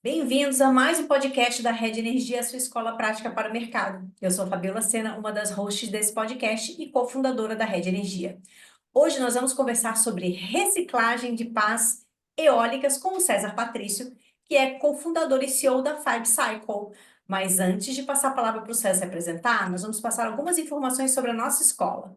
Bem-vindos a mais um podcast da Rede Energia, a sua escola prática para o mercado. Eu sou Fabiola Sena, uma das hosts desse podcast e cofundadora da Rede Energia. Hoje nós vamos conversar sobre reciclagem de pás eólicas com o César Patrício, que é cofundador e CEO da Five Cycle. Mas antes de passar a palavra para o César se apresentar, nós vamos passar algumas informações sobre a nossa escola.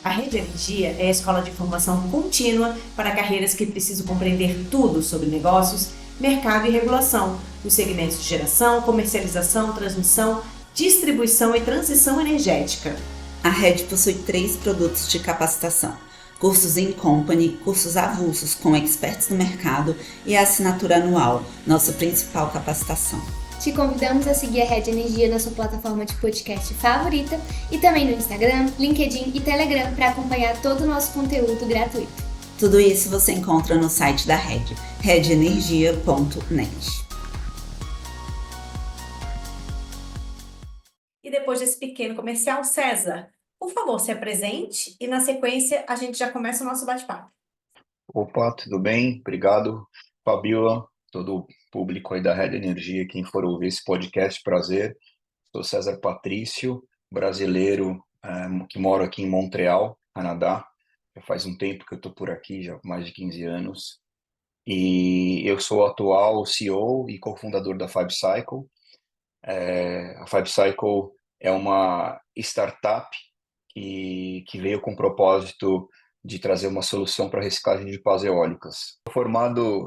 A Rede Energia é a escola de formação contínua para carreiras que precisam compreender tudo sobre negócios, mercado e regulação, nos segmentos de geração, comercialização, transmissão, distribuição e transição energética. A Rede possui 3 produtos de capacitação: cursos in company, cursos avulsos com experts no mercado e a assinatura anual, nossa principal capacitação. Te convidamos a seguir a Rede Energia na sua plataforma de podcast favorita e também no Instagram, LinkedIn e Telegram para acompanhar todo o nosso conteúdo gratuito. Tudo isso você encontra no site da Rede, redenergia.net. E depois desse pequeno comercial, César, por favor, se apresente e na sequência a gente já começa o nosso bate-papo. Opa, tudo bem? Obrigado, Fabiola, todo o público aí da Rede Energia, quem for ouvir esse podcast, prazer. Sou César Patrício, brasileiro, que moro aqui em Montreal, Canadá. Já faz um tempo que eu estou por aqui, já mais de 15 anos. E eu sou o atual CEO e cofundador da Five Cycle. A Five Cycle é uma startup que veio com o propósito de trazer uma solução para reciclagem de pás eólicas.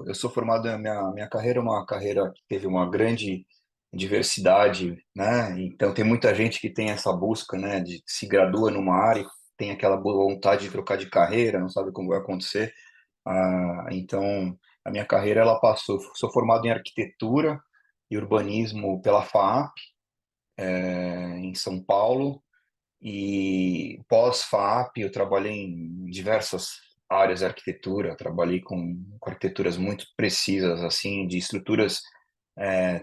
Eu sou formado, minha carreira é uma carreira que teve uma grande diversidade, né? Então tem muita gente que tem essa busca, né, de se gradua numa área, tem aquela boa vontade de trocar de carreira, não sabe como vai acontecer. Então a minha carreira ela passou, sou formado em arquitetura e urbanismo pela FAAP, em São Paulo. E pós-FAAP, eu trabalhei em diversas áreas de arquitetura, trabalhei com arquiteturas muito precisas, assim, de estruturas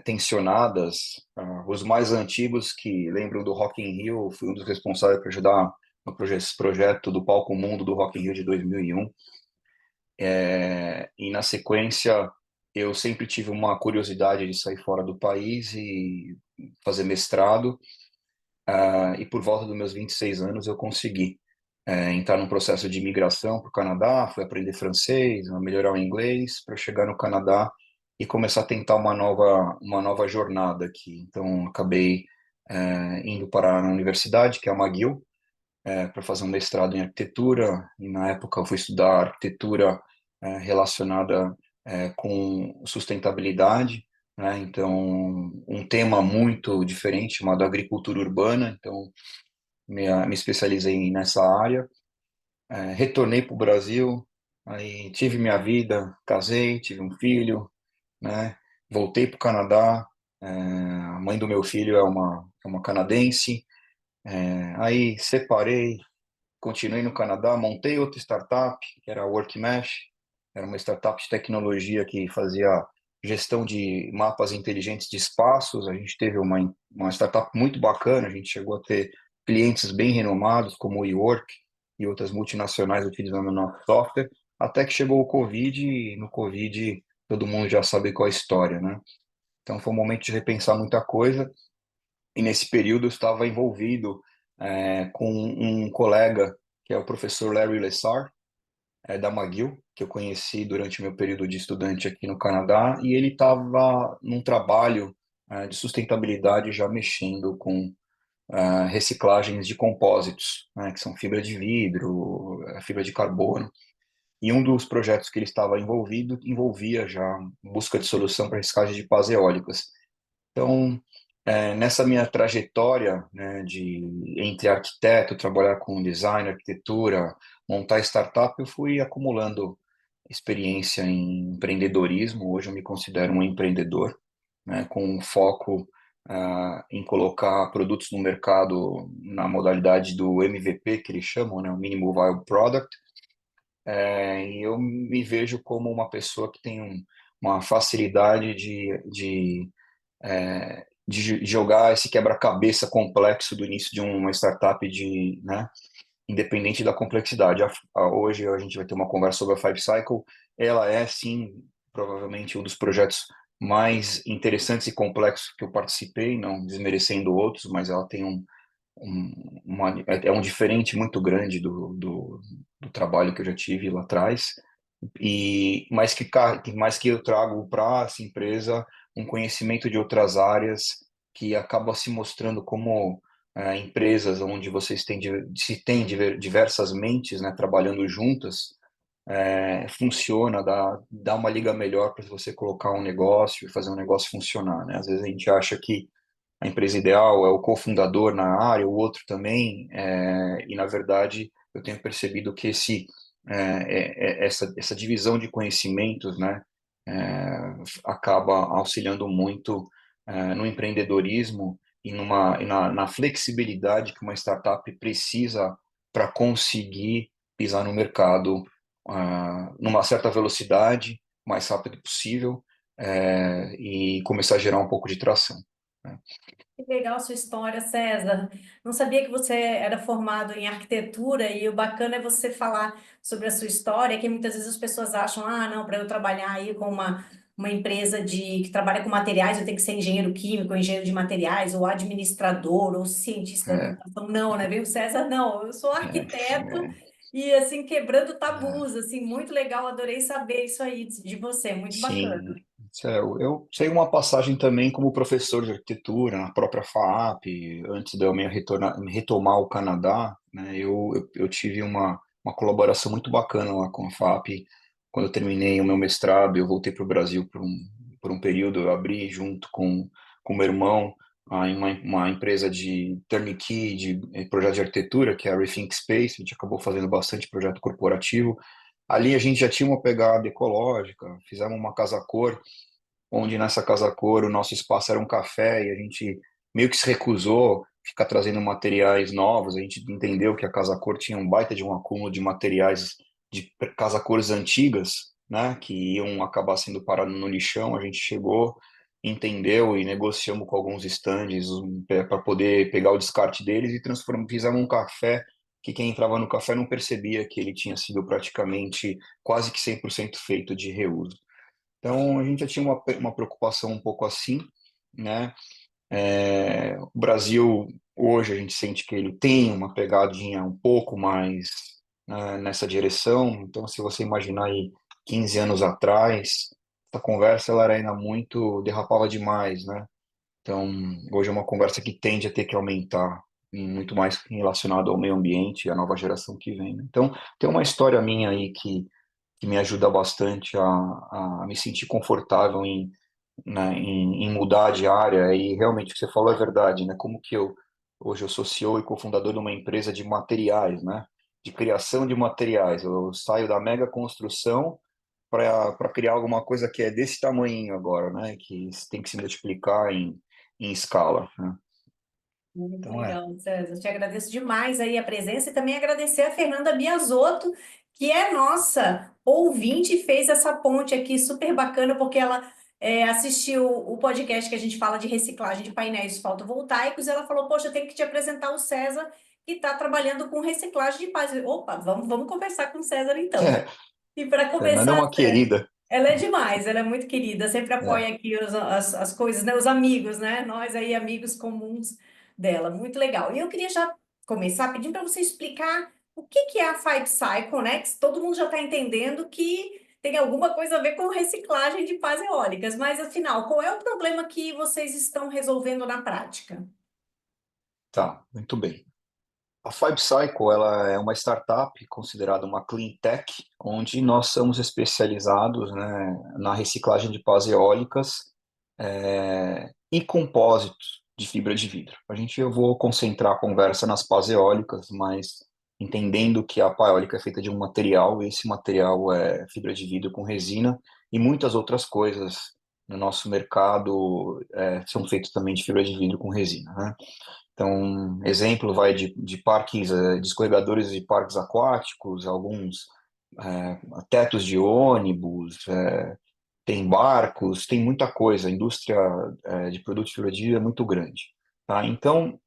tensionadas. Os mais antigos que lembram do Rock in Rio, fui um dos responsáveis por ajudar no projeto do Palco Mundo do Rock in Rio de 2001. E na sequência, eu sempre tive uma curiosidade de sair fora do país e fazer mestrado. E por volta dos meus 26 anos eu consegui entrar num processo de imigração para o Canadá, fui aprender francês, melhorar o inglês, para chegar no Canadá e começar a tentar uma nova jornada aqui. Então, acabei indo para a universidade, que é a McGill, para fazer um mestrado em arquitetura, e na época eu fui estudar arquitetura relacionada com sustentabilidade, né? Então, um tema muito diferente, chamado agricultura urbana. Então, me especializei nessa área. Retornei para o Brasil, aí tive minha vida, casei, tive um filho, né? Voltei para o Canadá. A mãe do meu filho é uma canadense. Aí separei, continuei no Canadá, montei outra startup, que era a WorkMesh. Era uma startup de tecnologia que fazia gestão de mapas inteligentes de espaços. A gente teve uma startup muito bacana, a gente chegou a ter clientes bem renomados, como o WeWork e outras multinacionais utilizando o nosso software, até que chegou o Covid, e no Covid todo mundo já sabe qual é a história, né? Então foi um momento de repensar muita coisa, e nesse período eu estava envolvido com um colega, que é o professor Larry Lessard, da McGill, que eu conheci durante o meu período de estudante aqui no Canadá, e ele estava num trabalho de sustentabilidade, já mexendo com reciclagens de compósitos, né, que são fibra de vidro, fibra de carbono. E um dos projetos que ele estava envolvido envolvia já busca de solução para reciclagem de pás eólicas. Então, nessa minha trajetória, né, entre arquiteto, trabalhar com design, arquitetura, montar startup, eu fui acumulando experiência em empreendedorismo. Hoje eu me considero um empreendedor, né, com um foco em colocar produtos no mercado na modalidade do MVP, que eles chamam, né, o Minimum Viable Product. E eu me vejo como uma pessoa que tem uma facilidade de jogar esse quebra-cabeça complexo do início de uma startup, né, independente da complexidade. Hoje a gente vai ter uma conversa sobre a Five Cycle. Ela é, sim, provavelmente um dos projetos mais interessantes e complexos que eu participei, não desmerecendo outros, mas ela tem é um diferente muito grande do trabalho que eu já tive lá atrás, mas que eu trago para essa empresa um conhecimento de outras áreas que acaba se mostrando como empresas onde se tem diversas mentes, né, trabalhando juntas, funciona, dá uma liga melhor para você colocar um negócio e fazer um negócio funcionar, né? Às vezes a gente acha que a empresa ideal é o cofundador na área, o outro também, e na verdade eu tenho percebido que essa divisão de conhecimentos, né, acaba auxiliando muito no empreendedorismo na flexibilidade que uma startup precisa para conseguir pisar no mercado numa certa velocidade, mais rápido possível, e começar a gerar um pouco de tração, né? Que legal a sua história, César. Não sabia que você era formado em arquitetura e o bacana é você falar sobre a sua história, que muitas vezes as pessoas acham, ah, não, para eu trabalhar aí com uma empresa que trabalha com materiais, eu tenho que ser engenheiro químico, engenheiro de materiais, ou administrador, ou cientista da É, computação. Não, né? Veio o César, não, eu sou é, arquiteto é, e assim, quebrando é. tabus, assim, muito legal, adorei saber isso aí de você, muito bacana. Sim, eu sei uma passagem também como professor de arquitetura na própria FAAP, antes de eu me retomar o Canadá, né, eu tive uma colaboração muito bacana lá com a FAAP. Quando eu terminei o meu mestrado, eu voltei para o Brasil por um período, eu abri junto com meu irmão uma empresa de turnkey, de projeto de arquitetura, que é a Rethink Space. A gente acabou fazendo bastante projeto corporativo. Ali a gente já tinha uma pegada ecológica, fizemos uma casa-cor, onde nessa casa-cor o nosso espaço era um café e a gente meio que se recusou ficar trazendo materiais novos. A gente entendeu que a casa-cor tinha um baita de um acúmulo de materiais de casa-cores antigas, né, que iam acabar sendo parados no lixão. A gente chegou, entendeu e negociamos com alguns estandes para poder pegar o descarte deles e fizemos um café que quem entrava no café não percebia que ele tinha sido praticamente quase que 100% feito de reuso. Então, a gente já tinha uma preocupação um pouco assim, né? O Brasil, hoje, a gente sente que ele tem uma pegadinha um pouco mais, né, nessa direção. Então, se você imaginar aí 15 anos atrás, essa conversa ela era ainda muito, derrapava demais, né? Então, hoje é uma conversa que tende a ter que aumentar, muito mais relacionado ao meio ambiente e à nova geração que vem, né? Então, tem uma história minha aí que me ajuda bastante a me sentir confortável em mudar de área. E realmente o que você falou é verdade, né? Como que hoje eu sou CEO e cofundador de uma empresa de materiais, né? De criação de materiais. Eu saio da mega construção para criar alguma coisa que é desse tamanho agora, né? Que tem que se multiplicar em escala, né? Muito Então é. legal, César. Te agradeço demais aí a presença e também agradecer a Fernanda Biasotto, que é nossa ouvinte e fez essa ponte aqui super bacana, porque ela assistiu o podcast que a gente fala de reciclagem de painéis fotovoltaicos. E ela falou: Poxa, eu tenho que te apresentar o César, que está trabalhando com reciclagem de painéis. Opa, vamos conversar com o César então. E para Fernanda é começar, uma querida. ela é demais, ela é muito querida, sempre É. apoia aqui as coisas, né? Os amigos, né? Nós aí, amigos comuns dela, muito legal. E eu queria já começar pedindo para você explicar o que é a Five Cycle, né? Que todo mundo já está entendendo que tem alguma coisa a ver com reciclagem de pás eólicas, mas afinal, qual é o problema que vocês estão resolvendo na prática? Tá, muito bem. A Five Cycle, ela é uma startup considerada uma clean tech, onde nós somos especializados, né, na reciclagem de pás eólicas e compósitos de fibra de vidro. Eu vou concentrar a conversa nas pás eólicas, mas entendendo que a pá eólica é feita de um material, e esse material é fibra de vidro com resina, e muitas outras coisas no nosso mercado são feitas também de fibra de vidro com resina, né? Então, exemplo vai de parques, de escorregadores de parques aquáticos, alguns tetos de ônibus, tem barcos, tem muita coisa. A indústria de produtos de fibra de vidro é muito grande, tá? Então,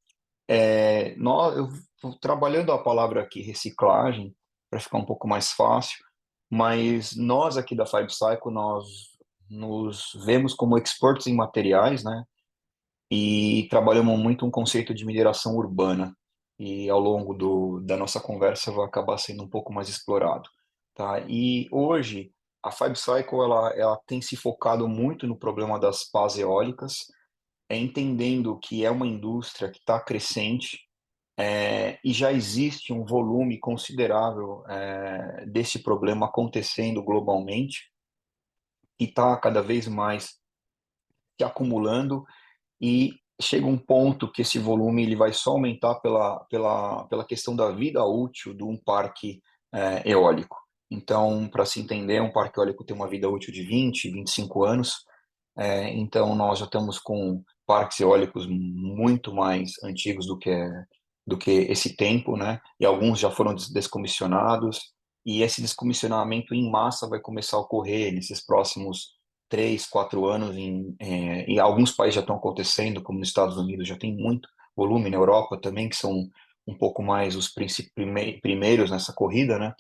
trabalhando a palavra aqui reciclagem, para ficar um pouco mais fácil, mas nós aqui da Five Cycle, nós nos vemos como experts em materiais, né? E trabalhamos muito um conceito de mineração urbana. E ao longo da nossa conversa vai acabar sendo um pouco mais explorado, tá? E hoje a Five Cycle ela tem se focado muito no problema das pás eólicas, entendendo que é uma indústria que está crescente, e já existe um volume considerável desse problema acontecendo globalmente e está cada vez mais se acumulando, e chega um ponto que esse volume ele vai só aumentar pela questão da vida útil de um parque eólico. Então, para se entender, um parque eólico tem uma vida útil de 20, 25 anos. Então, nós já estamos com parques eólicos muito mais antigos do que esse tempo, né? E alguns já foram descomissionados, e esse descomissionamento em massa vai começar a ocorrer nesses próximos 3, 4 anos. Em alguns países já estão acontecendo, como nos Estados Unidos já tem muito volume, na Europa também, que são um pouco mais os primeiros nessa corrida, né?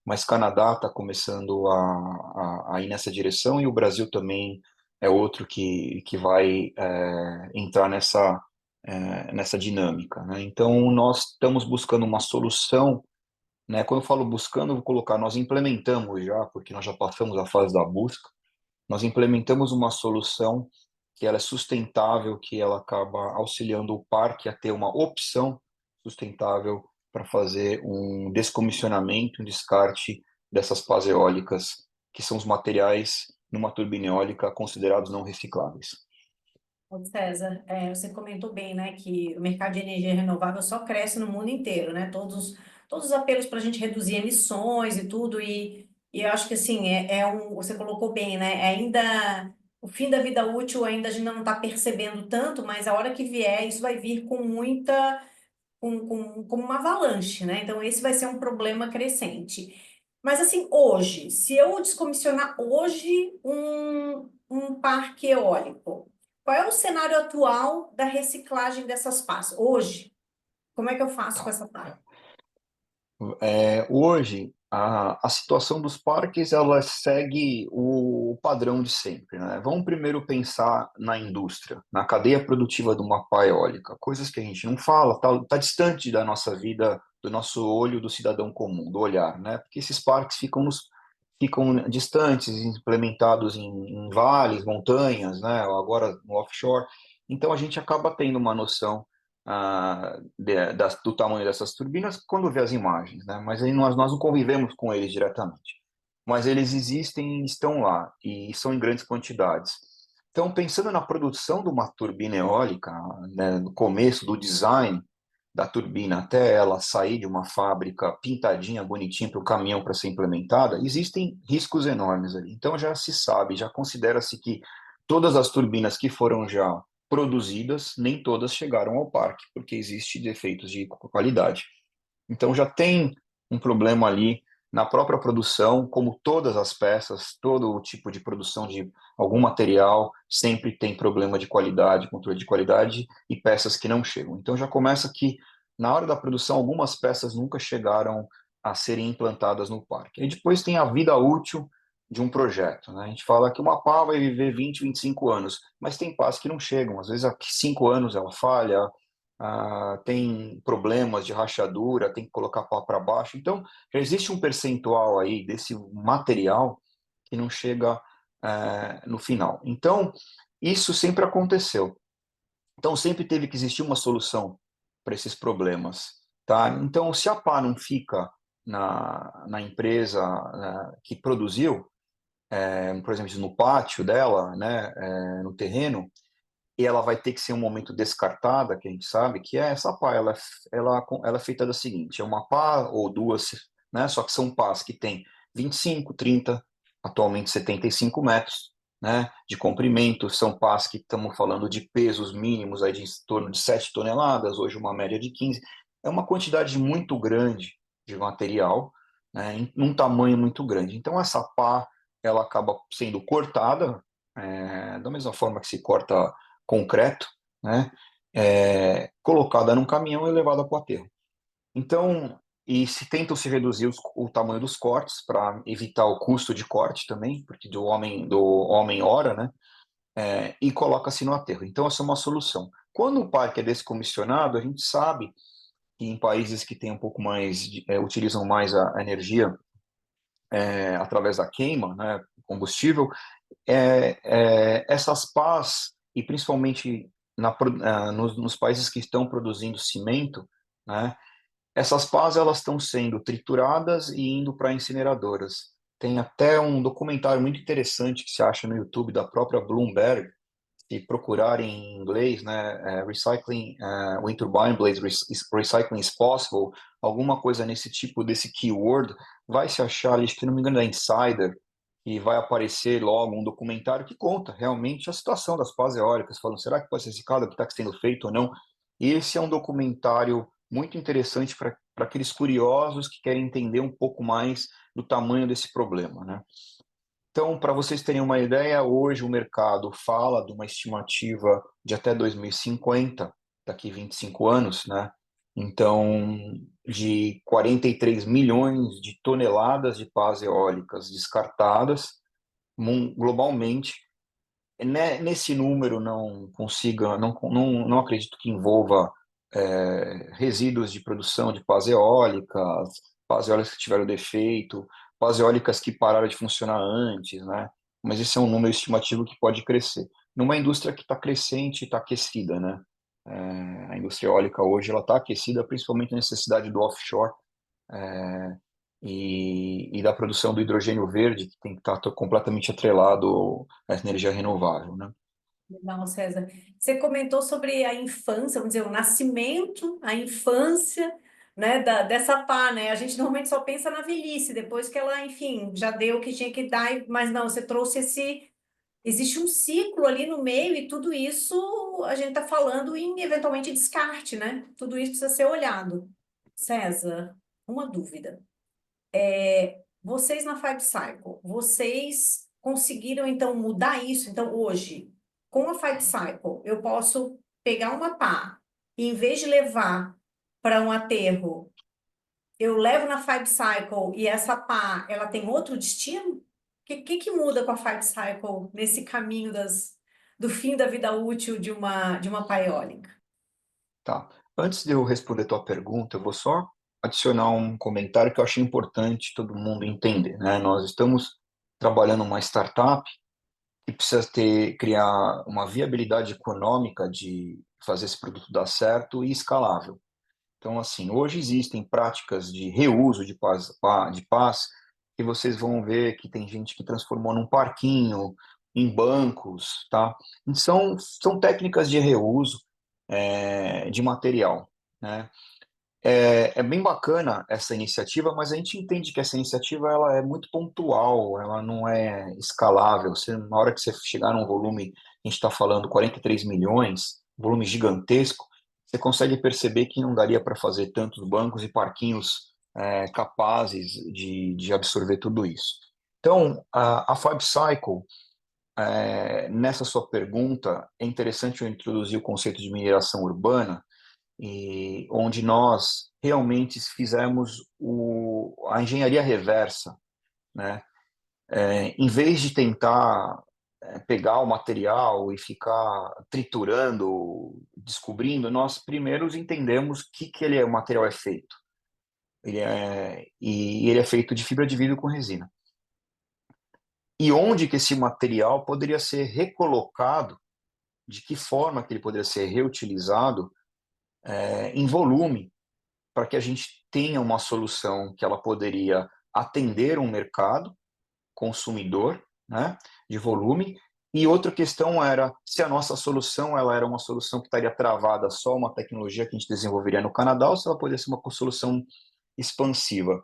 Mas Canadá está começando a ir nessa direção, e o Brasil também é outro que vai entrar nessa dinâmica, né? Então, nós estamos buscando uma solução, né? Quando eu falo buscando, eu vou colocar, nós implementamos já, porque nós já passamos a fase da busca, nós implementamos uma solução que ela é sustentável, que ela acaba auxiliando o parque a ter uma opção sustentável para fazer um descomissionamento, um descarte dessas pás eólicas, que são os materiais numa turbina eólica considerados não recicláveis. Ô, César, você comentou bem, né, que o mercado de energia renovável só cresce no mundo inteiro, né? Todos os apelos para a gente reduzir emissões e tudo, e eu acho que assim, você colocou bem, né? Ainda o fim da vida útil ainda a gente não está percebendo tanto, mas a hora que vier, isso vai vir com muita, como uma avalanche, né? Então, esse vai ser um problema crescente. Mas assim, hoje, se eu descomissionar hoje um parque eólico, qual é o cenário atual da reciclagem dessas pás? Hoje, como é que eu faço com Tá. essa pá? Hoje, a situação dos parques ela segue o padrão de sempre, né? Vamos primeiro pensar na indústria, na cadeia produtiva de uma pá eólica, coisas que a gente não fala, tá distante da nossa vida, do nosso olho, do cidadão comum, do olhar, né? Porque esses parques ficam distantes, implementados em vales, montanhas, né? Ou agora no offshore. Então a gente acaba tendo uma noção do tamanho dessas turbinas quando vê as imagens, né? Mas aí nós não convivemos com eles diretamente. Mas eles existem e estão lá, e são em grandes quantidades. Então, pensando na produção de uma turbina eólica, né, no começo do design da turbina até ela sair de uma fábrica pintadinha, bonitinha para o caminhão para ser implementada, existem riscos enormes ali. Então já se sabe, já considera-se que todas as turbinas que foram já produzidas, nem todas chegaram ao parque, porque existe defeitos de qualidade. Então já tem um problema ali na própria produção, como todas as peças, todo o tipo de produção de algum material sempre tem problema de qualidade, controle de qualidade e peças que não chegam. Então já começa que na hora da produção algumas peças nunca chegaram a serem implantadas no parque. E depois tem a vida útil de um projeto, né? A gente fala que uma pá vai viver 20, 25 anos, mas tem pás que não chegam. Às vezes, há 5 anos ela falha, tem problemas de rachadura, tem que colocar pá para baixo. Então, já existe um percentual aí desse material que não chega no final. Então, isso sempre aconteceu. Então, sempre teve que existir uma solução para esses problemas, tá? Então, se a pá não fica na empresa que produziu, por exemplo, no pátio dela, né, no terreno, e ela vai ter que ser um momento descartada, que a gente sabe, que é essa pá, ela é feita da seguinte, é uma pá ou duas, né, só que são pás que tem 25, 30, atualmente 75 metros, né, de comprimento, são pás que estamos falando de pesos mínimos aí de em torno de 7 toneladas, hoje uma média de 15, é uma quantidade muito grande de material, né, em um tamanho muito grande. Então essa pá, ela acaba sendo cortada, da mesma forma que se corta concreto, né? Colocada num caminhão e levada para o aterro. Então, e se tentam se reduzir o tamanho dos cortes para evitar o custo de corte também, porque do homem hora, né? E coloca-se no aterro. Então, essa é uma solução. Quando o parque é descomissionado, a gente sabe que em países que têm um pouco mais, utilizam mais a energia através da queima, né, combustível, essas pás, e principalmente nos países que estão produzindo cimento, né, essas pás elas estão sendo trituradas e indo para incineradoras. Tem até um documentário muito interessante que se acha no YouTube da própria Bloomberg, se procurarem em inglês, né, recycling, wind turbine blades, recycling is possible, alguma coisa nesse tipo, desse keyword, vai se achar ali, acho que se não me engano é Insider, e vai aparecer logo um documentário que conta realmente a situação das pás eólicas, falando, será que pode ser reciclado, o que está sendo feito ou não? E esse é um documentário muito interessante para aqueles curiosos que querem entender um pouco mais do tamanho desse problema, né? Então, para vocês terem uma ideia, hoje o mercado fala de uma estimativa de até 2050, daqui 25 anos, né? Então, de 43 milhões de toneladas de pás eólicas descartadas globalmente. Nesse número não consiga, não acredito que envolva resíduos de produção de pás eólicas que tiveram defeito, pás eólicas que pararam de funcionar antes, né? Mas esse é um número estimativo que pode crescer. Numa indústria que está crescente e está aquecida, né? A indústria eólica hoje ela está aquecida, principalmente na necessidade do offshore, é, e da produção do hidrogênio verde, que tem que estar completamente atrelado à energia renovável, né? Legal, César. Você comentou sobre a infância, vamos dizer, o nascimento, a infância, né, dessa pá, né? A gente normalmente só pensa na velhice, depois que ela, enfim, já deu o que tinha que dar, mas não, você trouxe esse. Existe um ciclo ali no meio e tudo isso a gente está falando em eventualmente descarte, né? Tudo isso precisa ser olhado. César, uma dúvida. Vocês na Five Cycle, vocês conseguiram então mudar isso? Então, hoje, com a Five Cycle, eu posso pegar uma pá e em vez de levar para um aterro, eu levo na Five Cycle e essa pá, ela tem outro destino? O que muda com a Five Cycle nesse caminho do fim da vida útil de uma pá eólica? Tá. Antes de eu responder tua pergunta, eu vou só adicionar um comentário que eu achei importante todo mundo entender, né? Nós estamos trabalhando uma startup que precisa criar uma viabilidade econômica de fazer esse produto dar certo e escalável. Então, assim, hoje existem práticas de reuso de pás que vocês vão ver que tem gente que transformou num parquinho, em bancos, tá? São técnicas de reuso de material, né? É bem bacana essa iniciativa, mas a gente entende que essa iniciativa ela é muito pontual, ela não é escalável. Na hora que você chegar num volume, a gente está falando 43 milhões, volume gigantesco, você consegue perceber que não daria para fazer tantos bancos e parquinhos capazes de absorver tudo isso. Então, a Five Cycle, nessa sua pergunta, é interessante eu introduzir o conceito de mineração urbana, e onde nós realmente fizemos a engenharia reversa, né? Em vez de tentar pegar o material e ficar triturando, descobrindo, nós primeiro entendemos o material é feito. Ele é feito de fibra de vidro com resina. E onde que esse material poderia ser recolocado, de que forma que ele poderia ser reutilizado em volume, para que a gente tenha uma solução que ela poderia atender um mercado consumidor, né, de volume. E outra questão era se a nossa solução ela era uma solução que estaria travada só uma tecnologia que a gente desenvolveria no Canadá ou se ela poderia ser uma solução expansiva.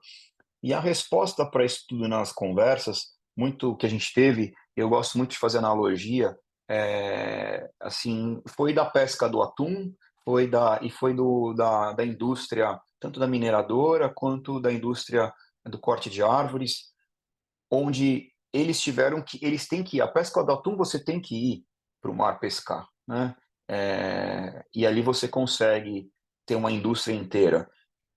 E a resposta para isso tudo nas conversas, muito que a gente teve, eu gosto muito de fazer analogia, assim, foi da pesca do atum, foi da indústria, tanto da mineradora quanto da indústria do corte de árvores, onde eles têm que ir. A pesca do atum você tem que ir para o mar pescar, né? E ali você consegue ter uma indústria inteira.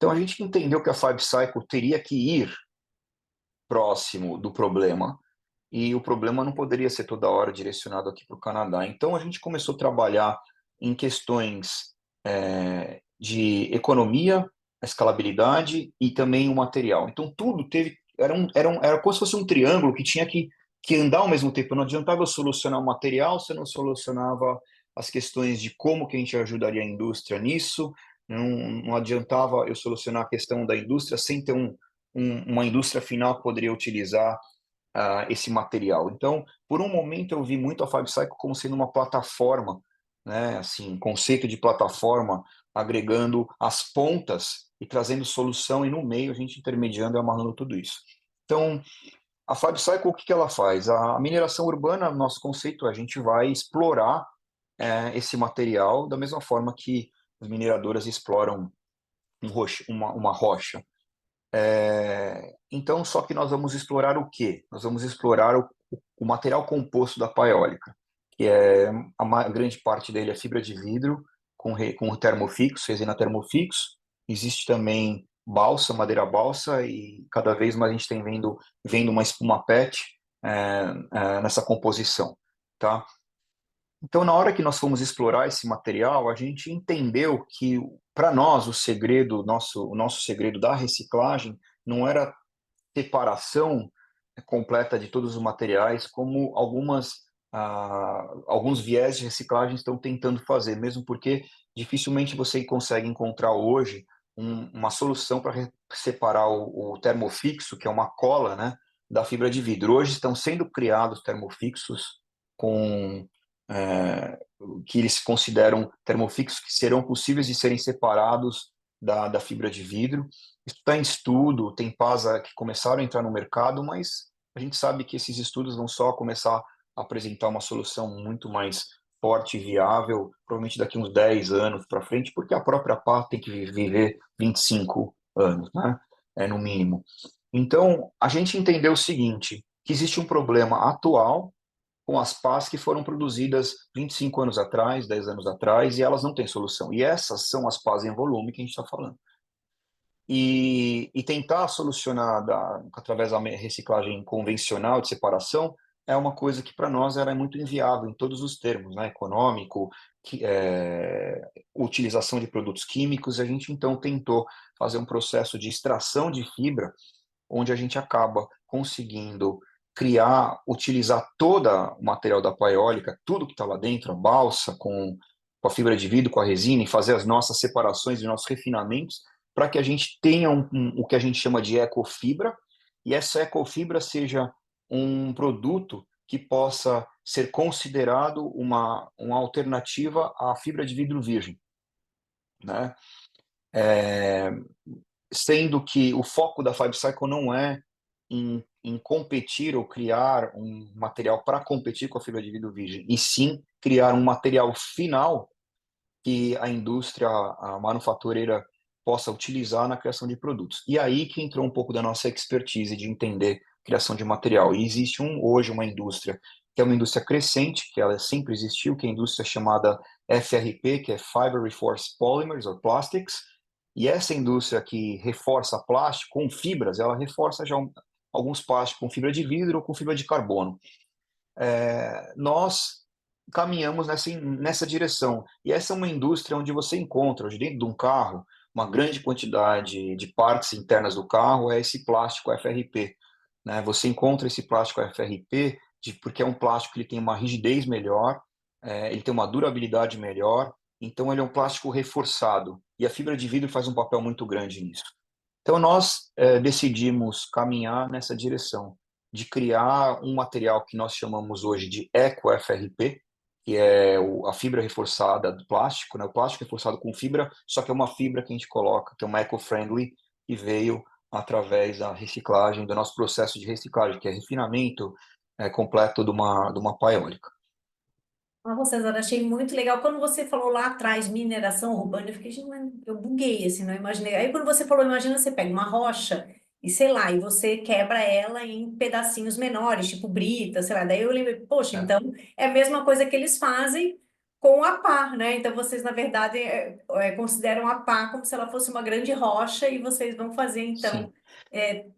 Então a gente entendeu que a Five Cycle teria que ir próximo do problema, e o problema não poderia ser toda hora direcionado aqui para o Canadá. Então a gente começou a trabalhar em questões de economia, escalabilidade e também o material. Então tudo teve, era como se fosse um triângulo que tinha que andar ao mesmo tempo. Não adiantava eu solucionar o material, você não solucionava as questões de como que a gente ajudaria a indústria nisso, não adiantava eu solucionar a questão da indústria sem ter uma indústria final que poderia utilizar esse material. Então, por um momento eu vi muito a Five Cycle como sendo uma plataforma, né, assim, conceito de plataforma, agregando as pontas e trazendo solução, e no meio a gente intermediando e amarrando tudo isso. Então, a Five Cycle, o que que ela faz? A mineração urbana, nosso conceito, a gente vai explorar esse material da mesma forma que as mineradoras exploram uma rocha. Então, só que nós vamos explorar o quê? Nós vamos explorar o material composto da paiólica, que é a grande parte dele é fibra de vidro com termofixo, resina termofixo. Existe também balsa, madeira balsa, e cada vez mais a gente tem vendo uma espuma PET nessa composição, tá? Então, na hora que nós fomos explorar esse material, a gente entendeu que, para nós, o nosso segredo da reciclagem não era separação completa de todos os materiais, como alguns viés de reciclagem estão tentando fazer, mesmo porque dificilmente você consegue encontrar hoje uma solução para separar o termofixo, que é uma cola, né, da fibra de vidro. Hoje estão sendo criados termofixos com que eles consideram termofixos que serão possíveis de serem separados da fibra de vidro. Isso está em estudo, tem PASA que começaram a entrar no mercado, mas a gente sabe que esses estudos vão só começar a apresentar uma solução muito mais forte e viável, provavelmente daqui uns 10 anos para frente, porque a própria pá tem que viver 25 anos, né? No mínimo. Então, a gente entendeu o seguinte, que existe um problema atual com as pás que foram produzidas 25 anos atrás, 10 anos atrás, e elas não têm solução. E essas são as pás em volume que a gente está falando. E tentar solucionar através da reciclagem convencional de separação é uma coisa que para nós era muito inviável em todos os termos, né? Econômico, utilização de produtos químicos. A gente então tentou fazer um processo de extração de fibra, onde a gente acaba conseguindo utilizar todo o material da paiólica, tudo que está lá dentro, a balsa com a fibra de vidro, com a resina, e fazer as nossas separações e nossos refinamentos, para que a gente tenha o que a gente chama de ecofibra, e essa ecofibra seja um produto que possa ser considerado uma alternativa à fibra de vidro virgem, né? Sendo que o foco da Five Cycle não é em competir ou criar um material para competir com a fibra de vidro virgem, e sim criar um material final que a indústria, a manufatureira possa utilizar na criação de produtos. E aí que entrou um pouco da nossa expertise de entender criação de material. E existe hoje uma indústria que é uma indústria crescente, que ela sempre existiu, que é a indústria chamada FRP, que é Fiber Reinforced Polymers, ou Plastics, e essa indústria que reforça plástico com fibras, ela reforça já alguns plásticos com fibra de vidro ou com fibra de carbono. Nós caminhamos nessa direção. E essa é uma indústria onde você encontra, hoje, dentro de um carro, uma grande quantidade de partes internas do carro é esse plástico FRP, né? Você encontra esse plástico FRP porque é um plástico que ele tem uma rigidez melhor, ele tem uma durabilidade melhor, então ele é um plástico reforçado. E a fibra de vidro faz um papel muito grande nisso. Então nós decidimos caminhar nessa direção de criar um material que nós chamamos hoje de Eco-FRP, que é a fibra reforçada do plástico, né? O plástico reforçado com fibra, só que é uma fibra que a gente coloca, que é uma eco-friendly, que veio através da reciclagem, do nosso processo de reciclagem, que é refinamento completo de uma pá eólica. César, achei muito legal. Quando você falou lá atrás, mineração urbana, eu fiquei, gente, mas eu buguei, assim, não imaginei. Aí quando você falou, imagina, você pega uma rocha e, sei lá, e você quebra ela em pedacinhos menores, tipo brita, sei lá. Daí eu lembrei, poxa, É. então é a mesma coisa que eles fazem com a pá, né? Então vocês, na verdade, consideram a pá como se ela fosse uma grande rocha e vocês vão fazer, então, Sim,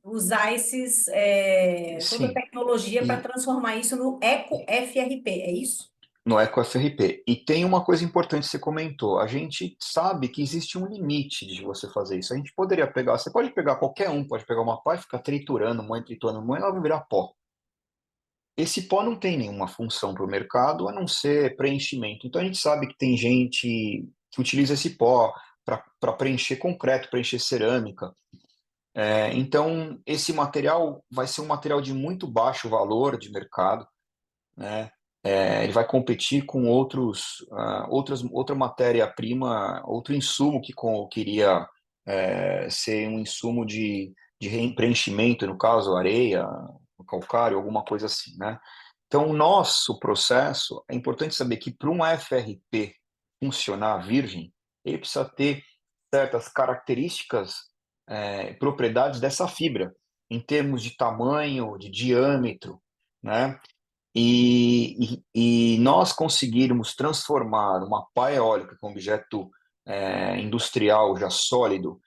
usar toda a sim. tecnologia para E transformar isso no Eco FRP, é isso? no EcoFRP. E tem uma coisa importante que você comentou. A gente sabe que existe um limite de você fazer isso. A gente poderia pegar, você pode pegar qualquer um, pode pegar uma pá e ficar triturando, moendo, ela vai virar pó. Esse pó não tem nenhuma função para o mercado a não ser preenchimento. Então a gente sabe que tem gente que utiliza esse pó para preencher concreto, preencher cerâmica. Então esse material vai ser um material de muito baixo valor de mercado, né? Ele vai competir com outra matéria-prima, outro insumo queria ser um insumo de preenchimento, no caso, areia, calcário, alguma coisa assim, né? Então, o nosso processo, é importante saber que para um FRP funcionar virgem, ele precisa ter certas características, propriedades dessa fibra, em termos de tamanho, de diâmetro, né? E nós conseguirmos transformar uma pá eólica, que é um objeto industrial já sólido,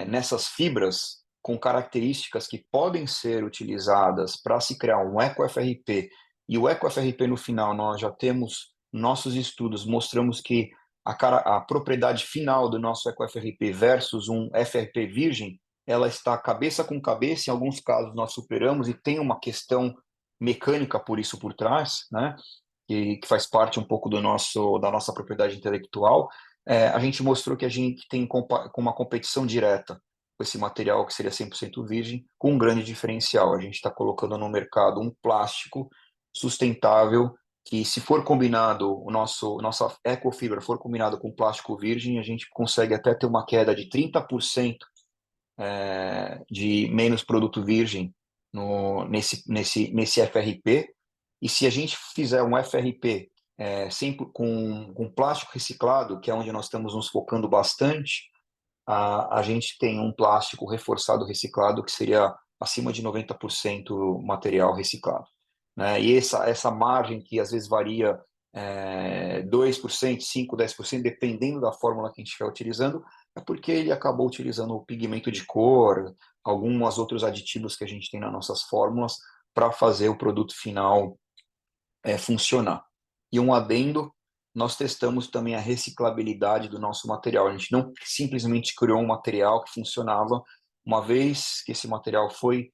nessas fibras com características que podem ser utilizadas para se criar um eco-FRP, e o eco-FRP no final nós já temos nossos estudos, mostramos que a propriedade final do nosso eco-FRP versus um FRP virgem, ela está cabeça com cabeça, em alguns casos nós superamos e tem uma questão mecânica por isso por trás, né? Que faz parte um pouco da nossa propriedade intelectual. A gente mostrou que a gente tem com uma competição direta com esse material que seria 100% virgem, com um grande diferencial. A gente está colocando no mercado um plástico sustentável que, se for combinado, nossa ecofibra for combinado com plástico virgem, a gente consegue até ter uma queda de 30% de menos produto virgem nesse FRP. E se a gente fizer um FRP sempre com plástico reciclado, que é onde nós estamos nos focando bastante, a gente tem um plástico reforçado reciclado que seria acima de 90% material reciclado, né? E essa margem que às vezes varia 2%, 5%, 10%, dependendo da fórmula que a gente estiver utilizando, é porque ele acabou utilizando o pigmento de cor, alguns outros aditivos que a gente tem nas nossas fórmulas para fazer o produto final funcionar. E um adendo, nós testamos também a reciclabilidade do nosso material. A gente não simplesmente criou um material que funcionava. Uma vez que esse material foi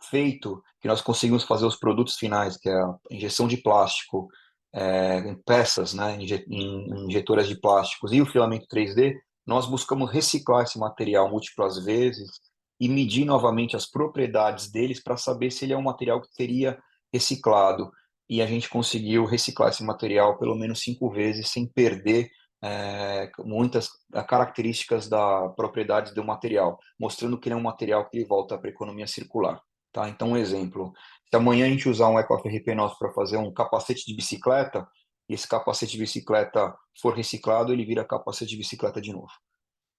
feito, que nós conseguimos fazer os produtos finais, que é a injeção de plástico em peças, né, em injetoras de plásticos e o filamento 3D, nós buscamos reciclar esse material múltiplas vezes e medir novamente as propriedades deles para saber se ele é um material que seria reciclado. E a gente conseguiu reciclar esse material pelo menos 5 vezes sem perder muitas características da propriedade do material, mostrando que ele é um material que volta para a economia circular. Tá? Então, um exemplo, se amanhã a gente usar um EcoFRP nosso para fazer um capacete de bicicleta, e esse capacete de bicicleta for reciclado, ele vira capacete de bicicleta de novo.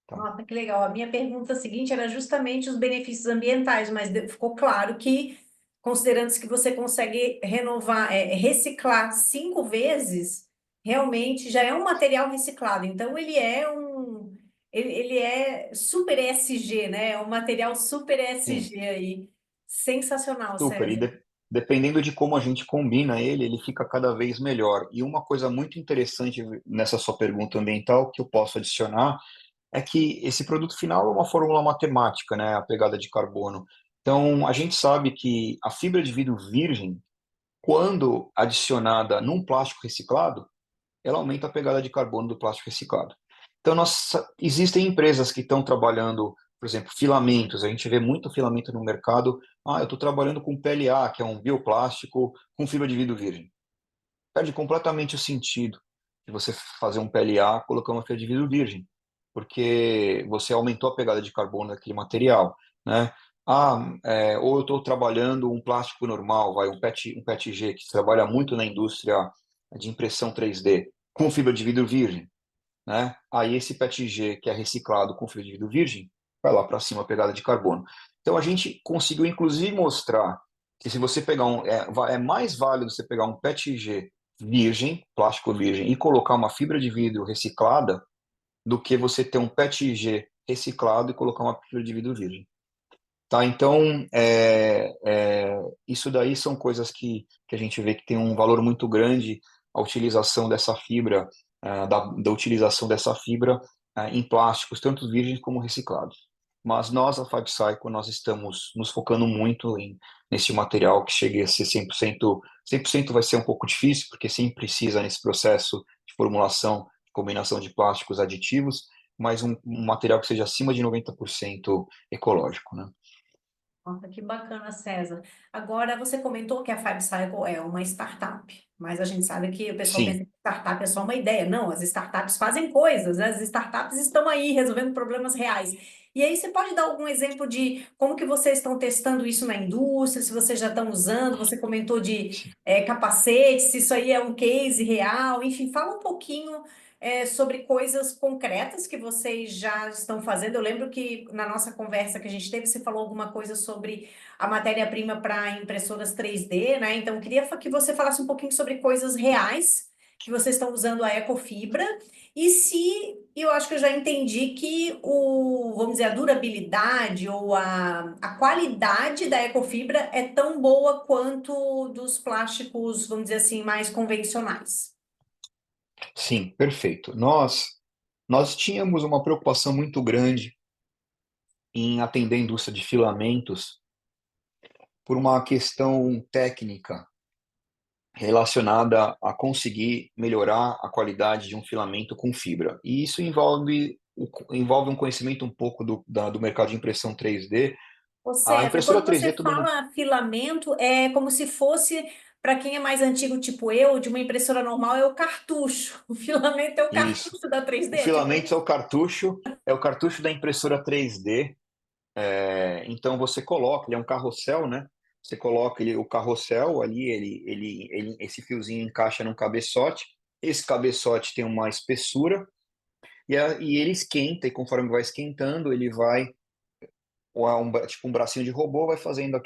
Tá? Nossa, que legal. A minha pergunta seguinte era justamente os benefícios ambientais, mas ficou claro que, considerando que você consegue renovar, reciclar 5 vezes, realmente já é um material reciclado. Então, ele é super ESG, né? É um material super Sim. ESG aí. Sensacional, Super. E César. dependendo de como a gente combina ele, ele fica cada vez melhor. E uma coisa muito interessante nessa sua pergunta ambiental que eu posso adicionar é que esse produto final é uma fórmula matemática, né? A pegada de carbono. Então, a gente sabe que a fibra de vidro virgem, quando adicionada num plástico reciclado, ela aumenta a pegada de carbono do plástico reciclado. Então, existem empresas que estão trabalhando, por exemplo, filamentos. A gente vê muito filamento no mercado. Eu estou trabalhando com PLA, que é um bioplástico com fibra de vidro virgem. Perde completamente o sentido de você fazer um PLA colocando uma fibra de vidro virgem, porque você aumentou a pegada de carbono daquele material, né? Ou eu estou trabalhando um plástico normal, um PETG, que trabalha muito na indústria de impressão 3D, com fibra de vidro virgem, né? Aí esse PETG que é reciclado com fibra de vidro virgem, vai lá para cima a pegada de carbono. Então a gente conseguiu inclusive mostrar que se você pegar é mais válido você pegar um PETG virgem, plástico virgem, e colocar uma fibra de vidro reciclada do que você ter um PETG reciclado e colocar uma fibra de vidro virgem. Tá, então, isso daí são coisas que a gente vê que tem um valor muito grande a utilização dessa fibra, da utilização dessa fibra em plásticos, tanto virgens como reciclados. Mas nós, a FiveCycle, nós estamos nos focando muito nesse material que chegue a ser 100%. 100% vai ser um pouco difícil, porque sempre precisa, nesse processo de formulação, de combinação de plásticos aditivos, mas um material que seja acima de 90% ecológico, né? Nossa, que bacana, César. Agora, você comentou que a FiveCycle é uma startup, mas a gente sabe que o pessoal pensa Sim, que startup é só uma ideia. Não, as startups fazem coisas, as startups estão aí resolvendo problemas reais. E aí, você pode dar algum exemplo de como que vocês estão testando isso na indústria, se vocês já estão usando? Você comentou de sim. capacete, se isso aí é um case real. Enfim, fala um pouquinho sobre coisas concretas que vocês já estão fazendo. Eu lembro que na nossa conversa que a gente teve, você falou alguma coisa sobre a matéria-prima para impressoras 3D, né? Então, eu queria que você falasse um pouquinho sobre coisas reais que vocês estão usando a ecofibra e se eu acho que eu já entendi que vamos dizer, a durabilidade ou a qualidade da ecofibra é tão boa quanto dos plásticos, vamos dizer assim, mais convencionais. Sim, perfeito. Nós tínhamos uma preocupação muito grande em atender a indústria de filamentos por uma questão técnica relacionada a conseguir melhorar a qualidade de um filamento com fibra. E isso envolve um conhecimento um pouco do mercado de impressão 3D. Ô A César, impressora quando 3D, você todo mundo... fala filamento, é como se fosse, para quem é mais antigo, tipo eu, de uma impressora normal, é o cartucho. O filamento é o Isso. cartucho da O 3D, tipo filamento isso. é o cartucho da impressora 3D. Então você coloca, ele é um carrossel, né? Você coloca o carrossel ali, esse fiozinho encaixa num cabeçote. Esse cabeçote tem uma espessura e ele esquenta, e conforme vai esquentando, ele vai, tipo um bracinho de robô, vai fazendo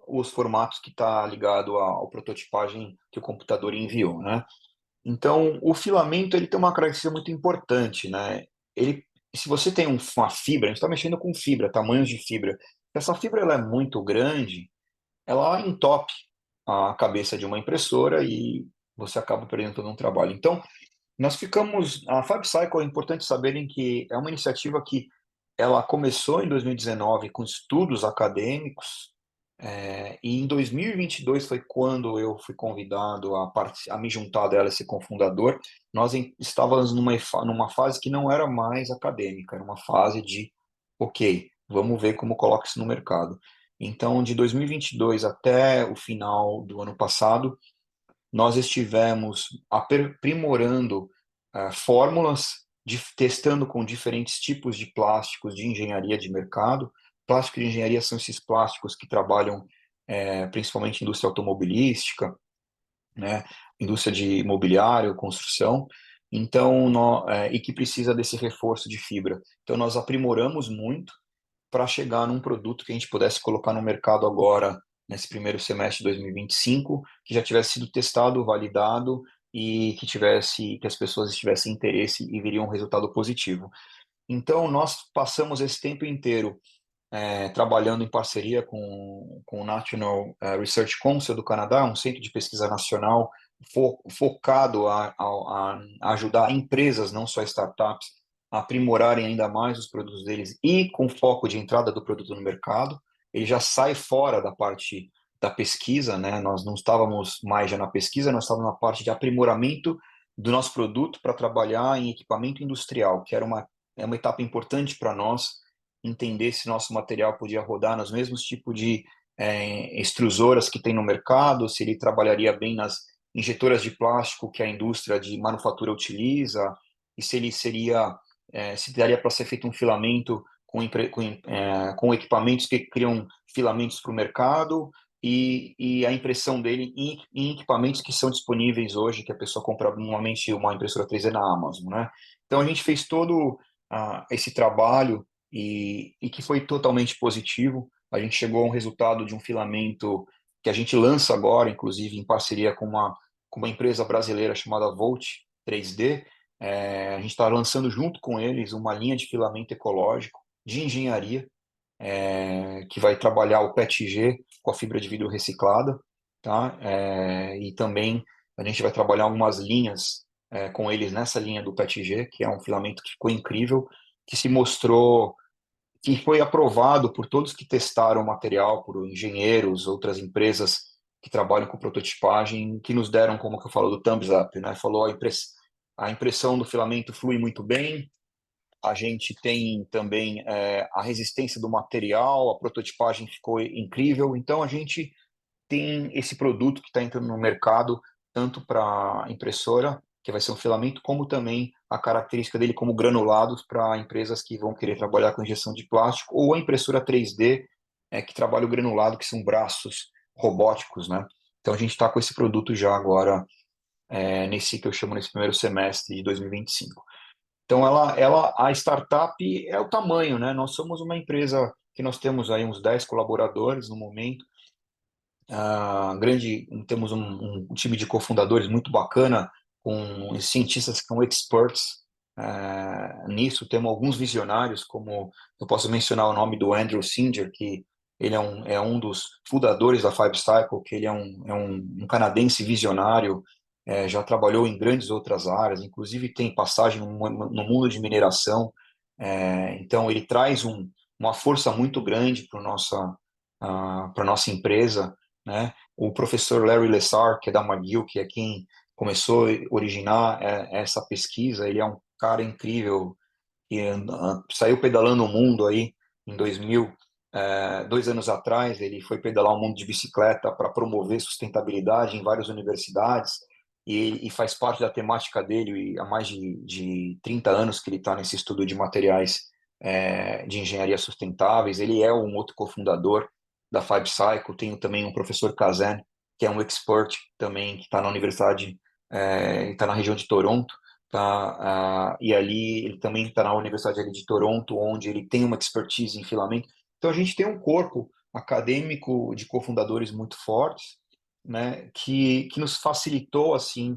os formatos que está ligado ao prototipagem que o computador enviou, né? Então, o filamento ele tem uma característica muito importante, né? Ele, se você tem uma fibra, a gente está mexendo com fibra, tamanhos de fibra. Se essa fibra ela é muito grande, ela entope a cabeça de uma impressora e você acaba perdendo todo um trabalho. Então, a FabCycle é importante saberem que é uma iniciativa que ela começou em 2019 com estudos acadêmicos, e em 2022 foi quando eu fui convidado a me juntar dela, esse cofundador. Estávamos numa fase que não era mais acadêmica, era uma fase de, ok, vamos ver como coloca isso no mercado. Então, de 2022 até o final do ano passado, nós estivemos aprimorando fórmulas, testando com diferentes tipos de plásticos de engenharia de mercado. Plástico de engenharia são esses plásticos que trabalham principalmente em indústria automobilística, né, indústria de imobiliário, construção, então, e que precisa desse reforço de fibra. Então, nós aprimoramos muito para chegar num produto que a gente pudesse colocar no mercado agora, nesse primeiro semestre de 2025, que já tivesse sido testado, validado e que as pessoas tivessem interesse e viriam um resultado positivo. Então, nós passamos esse tempo inteiro trabalhando em parceria com o National Research Council do Canadá, um centro de pesquisa nacional focado a ajudar empresas, não só startups, a aprimorarem ainda mais os produtos deles e com foco de entrada do produto no mercado. Ele já sai fora da parte da pesquisa, né? Nós não estávamos mais já na pesquisa, nós estávamos na parte de aprimoramento do nosso produto para trabalhar em equipamento industrial, que é uma etapa importante para nós, entender se nosso material podia rodar nos mesmos tipos de extrusoras que tem no mercado, se ele trabalharia bem nas injetoras de plástico que a indústria de manufatura utiliza, e se ele se daria para ser feito um filamento com equipamentos que criam filamentos para o mercado, e a impressão dele em equipamentos que são disponíveis hoje, que a pessoa compra normalmente uma impressora 3D na Amazon, né? Então a gente fez todo esse trabalho e que foi totalmente positivo. A gente chegou a um resultado de um filamento que a gente lança agora, inclusive em parceria com uma empresa brasileira chamada Volt 3D. A gente está lançando junto com eles uma linha de filamento ecológico de engenharia, que vai trabalhar o PETG com a fibra de vidro reciclada, tá? E também a gente vai trabalhar algumas linhas com eles nessa linha do PETG, que é um filamento que ficou incrível, que se mostrou, que foi aprovado por todos que testaram o material, por engenheiros, outras empresas que trabalham com prototipagem, que nos deram, como que eu falo, do thumbs up, né? Falou a impressão do filamento flui muito bem, a gente tem também a resistência do material, a prototipagem ficou incrível, então a gente tem esse produto que está entrando no mercado, tanto para a impressora, que vai ser um filamento, como também a característica dele como granulados para empresas que vão querer trabalhar com injeção de plástico, ou a impressora 3D, que trabalha o granulado, que são braços robóticos, né? Então a gente está com esse produto já agora, nesse que eu chamo nesse primeiro semestre de 2025. Então a startup é o tamanho, né? Nós somos uma empresa que nós temos aí uns 10 colaboradores no momento, temos um time de cofundadores muito bacana, com cientistas que são experts nisso. Temos alguns visionários, como eu posso mencionar o nome do Andrew Singer, que ele é um dos fundadores da Five Cycle, que ele é um canadense visionário, já trabalhou em grandes outras áreas, inclusive tem passagem no mundo de mineração. Então ele traz uma força muito grande para a nossa empresa, né? O professor Larry Lessard, que é da McGill, que é quem começou a originar essa pesquisa, ele é um cara incrível, que saiu pedalando o mundo aí em 2000, 2 anos atrás. Ele foi pedalar o mundo de bicicleta para promover sustentabilidade em várias universidades, e faz parte da temática dele, e há mais de 30 anos que ele está nesse estudo de materiais de engenharia sustentáveis. Ele é um outro cofundador da Five Cycle. Tenho também um professor Kazan, que é um expert também, que está na universidade, está na região de Toronto, tá? E ali ele também está na universidade ali de Toronto, onde ele tem uma expertise em filamento. Então a gente tem um corpo acadêmico de cofundadores muito fortes, né, que nos facilitou assim,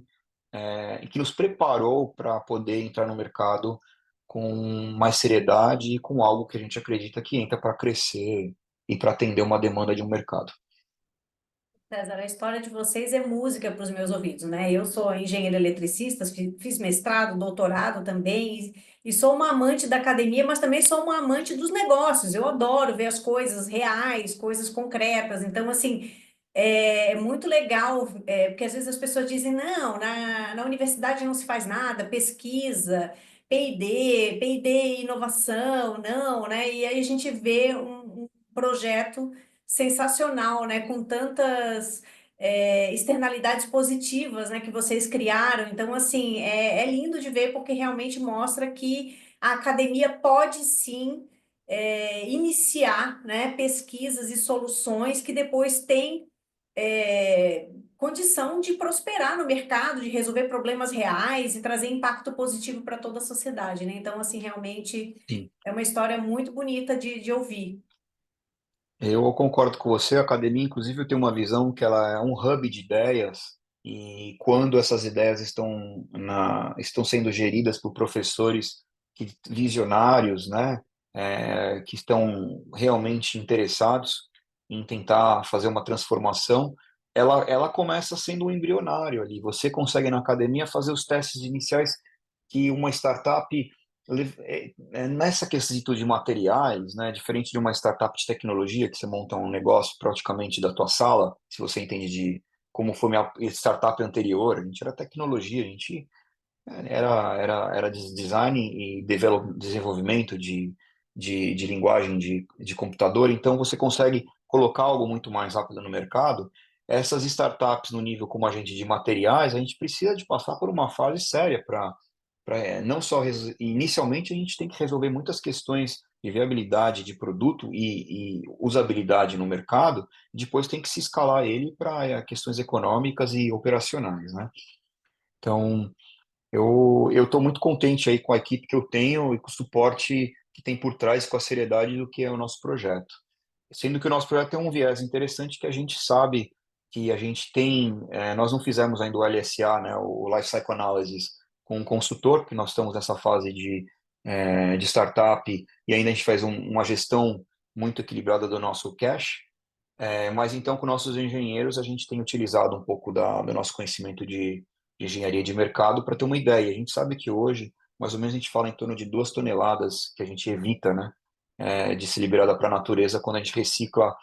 e que nos preparou para poder entrar no mercado com mais seriedade e com algo que a gente acredita que entra para crescer e para atender uma demanda de um mercado. César, a história de vocês é música para os meus ouvidos, né? Eu sou engenheira eletricista, fiz mestrado, doutorado também, e sou uma amante da academia, mas também sou uma amante dos negócios. Eu adoro ver as coisas reais, coisas concretas. Então, assim, é muito legal, porque às vezes as pessoas dizem, não, na universidade não se faz nada, pesquisa, P&D, e inovação, não, né? E aí a gente vê um projeto sensacional, né? Com tantas externalidades positivas, né? Que vocês criaram. Então, assim, é lindo de ver porque realmente mostra que a academia pode sim iniciar, né? Pesquisas e soluções que depois têm condição de prosperar no mercado, de resolver problemas reais e trazer impacto positivo para toda a sociedade, né? Então, assim, realmente Sim. é uma história muito bonita de ouvir. Eu concordo com você. A academia, inclusive, eu tenho uma visão que ela é um hub de ideias, e quando essas ideias estão sendo geridas por professores visionários, né, que estão realmente interessados em tentar fazer uma transformação, ela começa sendo um embrionário ali. Você consegue na academia fazer os testes iniciais que uma startup nessa quesito de materiais, né, diferente de uma startup de tecnologia, que você monta um negócio praticamente da tua sala, se você entende de como foi minha startup anterior. A gente era tecnologia, a gente era design e desenvolvimento de linguagem de computador. Então você consegue colocar algo muito mais rápido no mercado. Essas startups no nível como a gente de materiais, a gente precisa de passar por uma fase séria para não só inicialmente a gente tem que resolver muitas questões de viabilidade de produto e usabilidade no mercado. Depois tem que se escalar ele para questões econômicas e operacionais, né? Então eu estou muito contente aí com a equipe que eu tenho e com o suporte que tem por trás, com a seriedade do que é o nosso projeto. Sendo que o nosso projeto tem um viés interessante, que a gente sabe que a gente tem, nós não fizemos ainda o LSA, né, o Life Cycle Analysis, com um consultor, que nós estamos nessa fase de startup, e ainda a gente faz uma gestão muito equilibrada do nosso cash. Mas então, com nossos engenheiros, a gente tem utilizado um pouco do nosso conhecimento de engenharia de mercado para ter uma ideia. A gente sabe que hoje, mais ou menos, a gente fala em torno de 2 toneladas que a gente evita, né, de ser liberada para a natureza quando a gente recicla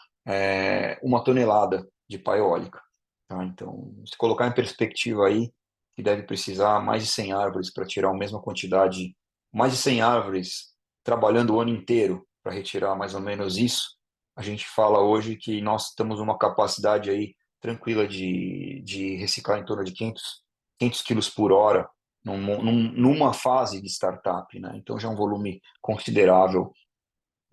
1 tonelada de pá eólica. Tá? Então, se colocar em perspectiva aí, que deve precisar mais de 100 árvores para tirar a mesma quantidade, mais de 100 árvores trabalhando o ano inteiro para retirar mais ou menos isso, a gente fala hoje que nós temos uma capacidade aí tranquila de reciclar em torno de 500 quilos por hora numa fase de startup, né? Então já é um volume considerável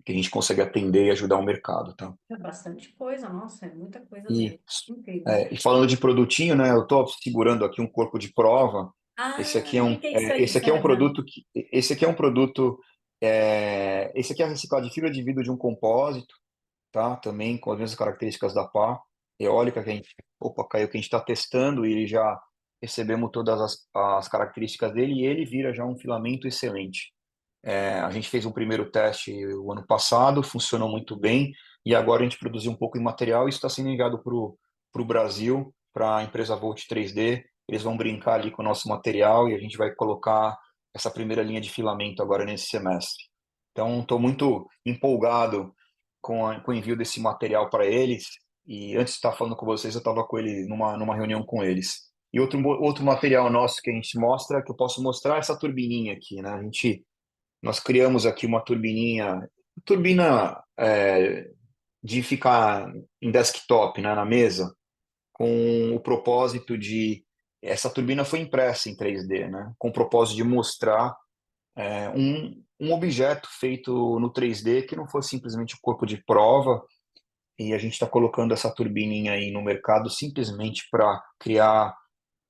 que a gente consegue atender e ajudar o mercado, tá? É bastante coisa, nossa, é muita coisa E, mesmo. Incrível. e falando de produtinho, né? Eu estou segurando aqui um corpo de prova. Ah, o que que é isso aí, Esse aqui é um César? produto esse aqui é um produto, esse aqui é reciclado de fibra de vidro de um compósito, tá? Também com as mesmas características da pá eólica que a gente, opa, caiu, que a gente está testando, e já recebemos todas as características dele, e ele vira já um filamento excelente. A gente fez um primeiro teste o ano passado, funcionou muito bem, e agora a gente produziu um pouco de material e isso está sendo enviado para o Brasil, para a empresa Volt 3D. Eles vão brincar ali com o nosso material e a gente vai colocar essa primeira linha de filamento agora nesse semestre. Então, estou muito empolgado com o envio desse material para eles. E antes de estar falando com vocês, eu estava com ele numa reunião com eles. E outro material nosso que a gente mostra, que eu posso mostrar, é essa turbininha aqui, né? Nós criamos aqui uma turbina de ficar em desktop, né, na mesa, com o propósito essa turbina foi impressa em 3D, né, com o propósito de mostrar um objeto feito no 3D que não fosse simplesmente um corpo de prova, e a gente está colocando essa turbininha aí no mercado simplesmente para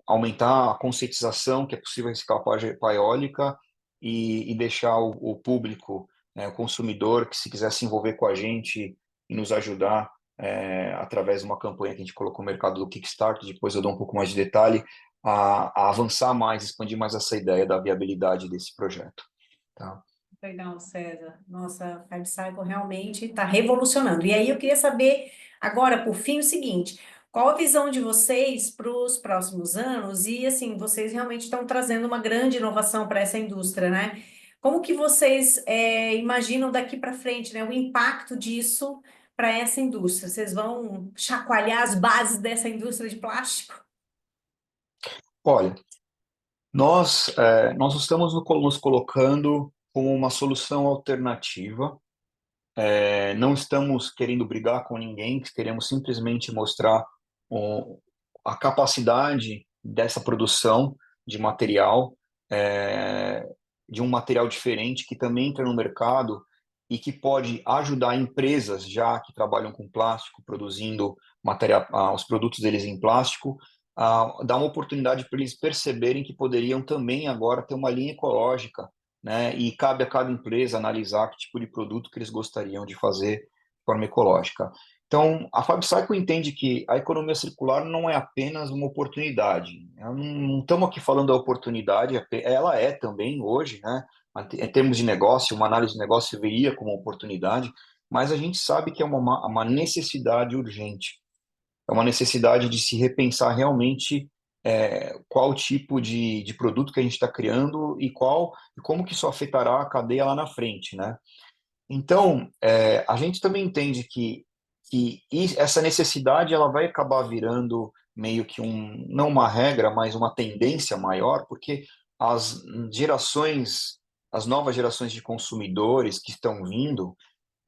aumentar a conscientização que é possível reciclar pá eólica e deixar o público, né, o consumidor, que se quiser se envolver com a gente e nos ajudar através de uma campanha que a gente colocou no mercado do Kickstarter, depois eu dou um pouco mais de detalhe, a avançar mais, expandir mais essa ideia da viabilidade desse projeto. Tá? Legal, César. Nossa, a Cycle realmente está revolucionando. E aí eu queria saber, agora, por fim, o seguinte: qual a visão de vocês para os próximos anos? E assim, vocês realmente estão trazendo uma grande inovação para essa indústria, né? Como que vocês imaginam daqui para frente, né, o impacto disso para essa indústria? Vocês vão chacoalhar as bases dessa indústria de plástico? Olha, nós estamos nos colocando como uma solução alternativa. Não estamos querendo brigar com ninguém, queremos simplesmente mostrar a capacidade dessa produção de material, é, de um material diferente que também entra no mercado e que pode ajudar empresas já que trabalham com plástico, produzindo os produtos deles em plástico, a dar uma oportunidade para eles perceberem que poderiam também agora ter uma linha ecológica, né? E cabe a cada empresa analisar que tipo de produto que eles gostariam de fazer de forma ecológica. Então, a FabCycle entende que a economia circular não é apenas uma oportunidade. Não estamos aqui falando da oportunidade, ela é também hoje, né? Em termos de negócio, uma análise de negócio veria como oportunidade, mas a gente sabe que é uma necessidade urgente. É uma necessidade de se repensar realmente qual tipo de produto que a gente está criando e como que isso afetará a cadeia lá na frente, né? Então, a gente também entende que essa necessidade ela vai acabar virando meio que não uma regra, mas uma tendência maior, porque as gerações, as novas gerações de consumidores que estão vindo,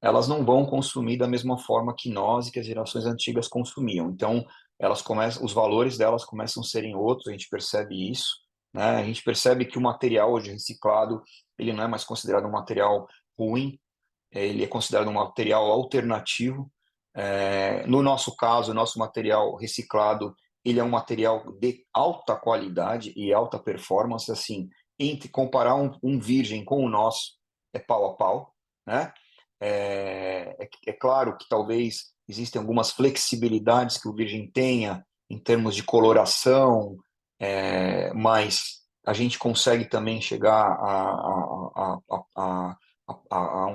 elas não vão consumir da mesma forma que nós e que as gerações antigas consumiam. Então, os valores delas começam a serem outros, a gente percebe isso, né? A gente percebe que o material hoje reciclado, ele não é mais considerado um material ruim, ele é considerado um material alternativo. No nosso caso, o nosso material reciclado, ele é um material de alta qualidade e alta performance, assim, entre comparar um virgem com o nosso, é pau a pau, né? É claro que talvez existem algumas flexibilidades que o virgem tenha em termos de coloração, mas a gente consegue também chegar a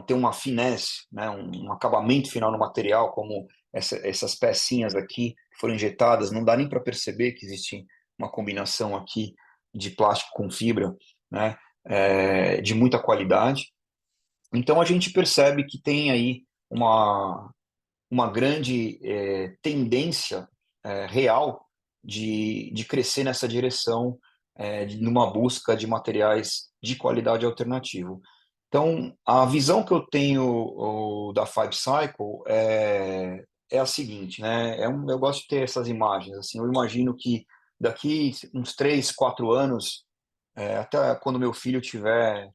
ter uma finesse, né, um acabamento final no material, como essas pecinhas aqui que foram injetadas, não dá nem para perceber que existe uma combinação aqui de plástico com fibra, né, de muita qualidade. Então a gente percebe que tem aí uma grande tendência real de crescer nessa direção, numa busca de materiais de qualidade alternativo. Então, a visão que eu tenho da Five Cycle é a seguinte, né? Eu gosto de ter essas imagens. Assim, eu imagino que daqui uns 3, 4 anos, até quando meu filho tiver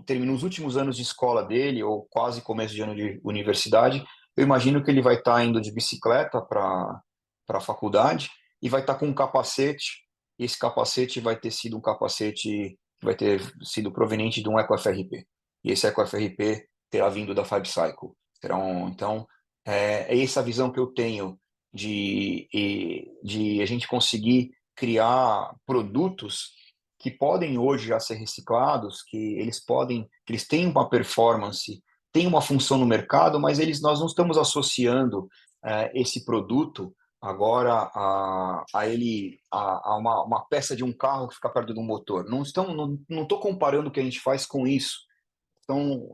termina os últimos anos de escola dele, ou quase começo de ano de universidade, eu imagino que ele vai estar indo de bicicleta para a faculdade e vai estar com um capacete, e esse capacete vai ter sido um capacete que vai ter sido proveniente de um EcoFRP. E esse EcoFRP terá vindo da Five Cycle. Então, é essa a visão que eu tenho de a gente conseguir criar produtos que podem hoje já ser reciclados, que eles têm uma performance, têm uma função no mercado, mas nós não estamos associando esse produto agora a uma peça de um carro que fica perto de um motor. Não estou comparando o que a gente faz com isso.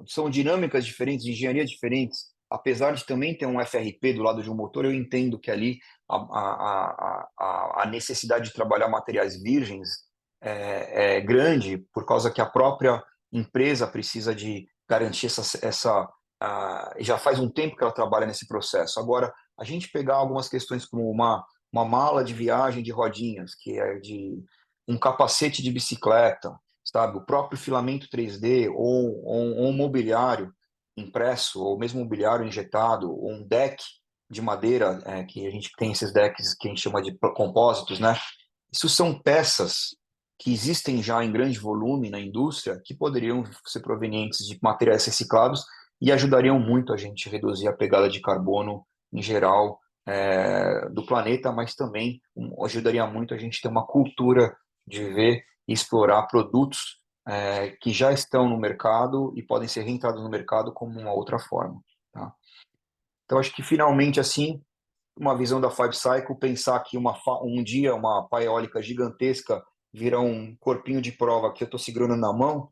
São dinâmicas diferentes, de engenharia diferentes. Apesar de também ter um FRP do lado de um motor, eu entendo que ali a necessidade de trabalhar materiais virgens é grande, por causa que a própria empresa precisa de garantir já faz um tempo que ela trabalha nesse processo. Agora, a gente pegar algumas questões como uma mala de viagem de rodinhas, que é de um capacete de bicicleta, sabe? O próprio filamento 3D ou um mobiliário impresso, ou mesmo mobiliário injetado, ou um deck de madeira, que a gente tem esses decks que a gente chama de compósitos, né? Isso são peças que existem já em grande volume na indústria, que poderiam ser provenientes de materiais reciclados e ajudariam muito a gente a reduzir a pegada de carbono em geral do planeta, mas também ajudaria muito a gente ter uma cultura de ver e explorar produtos que já estão no mercado e podem ser reentrados no mercado como uma outra forma. Tá? Então, acho que finalmente, assim, uma visão da Five Cycle, pensar que um dia uma pá eólica gigantesca vira um corpinho de prova que eu estou segurando na mão,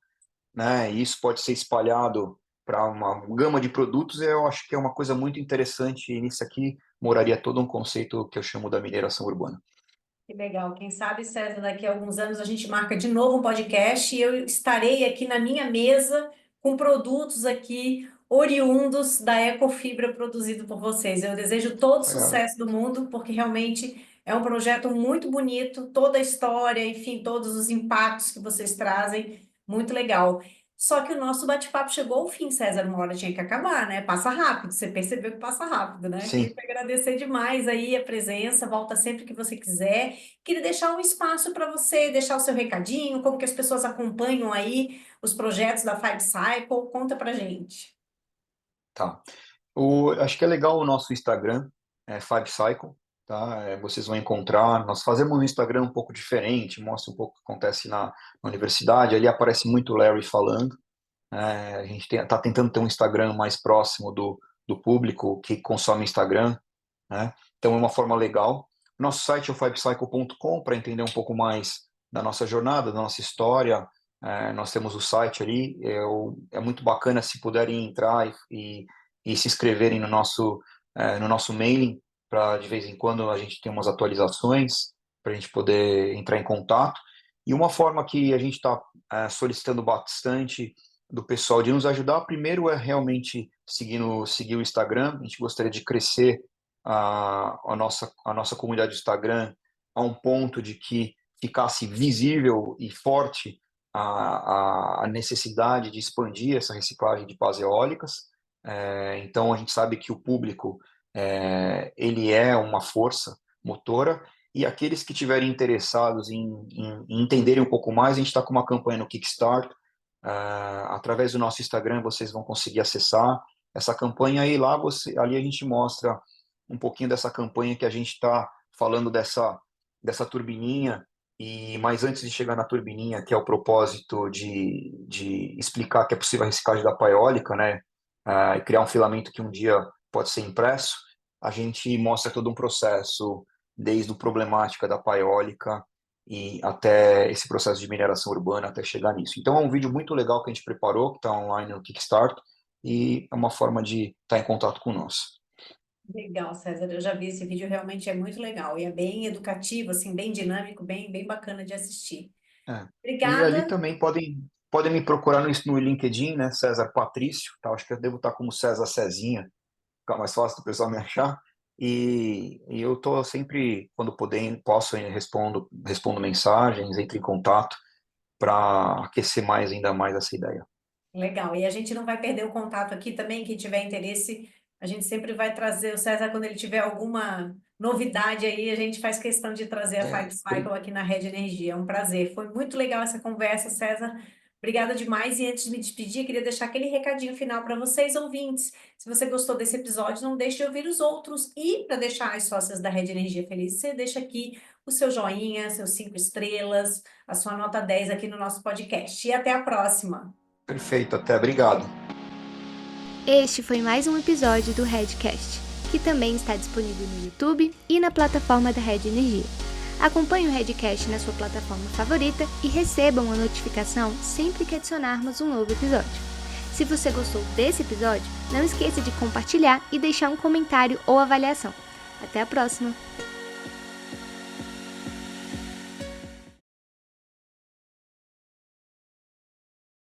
né? E isso pode ser espalhado para uma gama de produtos, eu acho que é uma coisa muito interessante, e nisso aqui moraria todo um conceito que eu chamo da mineração urbana. Que legal. Quem sabe, César, daqui a alguns anos a gente marca de novo um podcast e eu estarei aqui na minha mesa com produtos aqui oriundos da Ecofibra produzido por vocês. Eu desejo todo o Legal. sucesso do mundo, porque realmente é um projeto muito bonito, toda a história, enfim, todos os impactos que vocês trazem, muito legal. Só que o nosso bate-papo chegou ao fim, César, uma hora tinha que acabar, né? Passa rápido, você percebeu que passa rápido, né? Queria Sim, te agradecer demais aí a presença, volta sempre que você quiser. Queria deixar um espaço para você deixar o seu recadinho, como que as pessoas acompanham aí os projetos da Five Cycle, conta pra gente. tá. Acho que é legal o nosso Instagram, Five Cycle, tá? Vocês vão encontrar. Nós fazemos um Instagram um pouco diferente, mostra um pouco o que acontece na universidade. Ali aparece muito o Larry falando. A gente está tentando ter um Instagram mais próximo do público que consome Instagram, né? Então é uma forma legal. Nosso site é o fivecycle.com para entender um pouco mais da nossa jornada, da nossa história. Nós temos o site ali. É muito bacana se puderem entrar e se inscreverem no nosso mailing, para de vez em quando a gente ter umas atualizações, para a gente poder entrar em contato. E uma forma que a gente está solicitando bastante do pessoal de nos ajudar, primeiro é realmente seguir o Instagram. A gente gostaria de crescer a nossa comunidade do Instagram a um ponto de que ficasse visível e forte a necessidade de expandir essa reciclagem de pás eólicas. Então, a gente sabe que o público ele é uma força motora, e aqueles que estiverem interessados em entenderem um pouco mais, a gente está com uma campanha no Kickstarter Através do nosso Instagram vocês vão conseguir acessar essa campanha e lá ali a gente mostra um pouquinho dessa campanha que a gente está falando dessa turbininha. Mas antes de chegar na turbininha, que é o propósito de explicar que é possível a reciclagem da pá eólica, né, e criar um filamento que um dia pode ser impresso, a gente mostra todo um processo, desde a problemática da pá eólica e até esse processo de mineração urbana, até chegar nisso. Então é um vídeo muito legal que a gente preparou, que está online no Kickstarter, e é uma forma de estar em contato com nós. Legal, César. Eu já vi esse vídeo, realmente é muito legal. E é bem educativo, assim, bem dinâmico, bem bacana de assistir. E ali Obrigada. também podem me procurar no LinkedIn, né, César Patrício, tá? Acho que eu devo estar como César Cezinha, fica mais fácil do pessoal me achar. E eu estou sempre, quando posso, eu respondo mensagens, entro em contato para aquecer ainda mais essa ideia. Legal. E a gente não vai perder o contato aqui também. Quem tiver interesse, a gente sempre vai trazer o César quando ele tiver alguma novidade aí. A gente faz questão de trazer a Five Cycle aqui na Rede Energia. É um prazer. Foi muito legal essa conversa, César. Obrigada demais. E antes de me despedir, queria deixar aquele recadinho final para vocês, ouvintes. Se você gostou desse episódio, não deixe de ouvir os outros. E para deixar as sócias da Rede Energia felizes, você deixa aqui o seu joinha, seus 5 estrelas, a sua nota 10 aqui no nosso podcast. E até a próxima. Perfeito, obrigado. Este foi mais um episódio do Redcast, que também está disponível no YouTube e na plataforma da Rede Energia. Acompanhe o Redcast na sua plataforma favorita e receba uma notificação sempre que adicionarmos um novo episódio. Se você gostou desse episódio, não esqueça de compartilhar e deixar um comentário ou avaliação. Até a próxima!